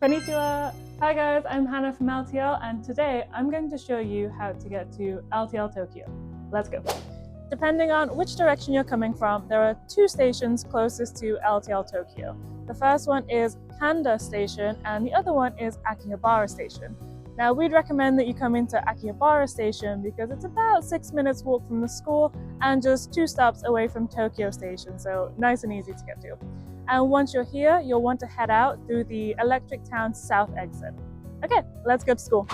Konnichiwa! Hi guys, I'm Hannah from LTL and today I'm going to show you how to get to LTL Tokyo. Let's go! Depending on which direction you're coming from, there are two stations closest to LTL Tokyo. The first one is Kanda Station and the other one is Akihabara Station. Now we'd recommend that you come into Akihabara Station because it's about 6 minutes walk from the school and just 2 stops away from Tokyo Station, so nice and easy to get to. And once you're here, you'll want to head out through the Electric Town South exit. Okay, let's go to school.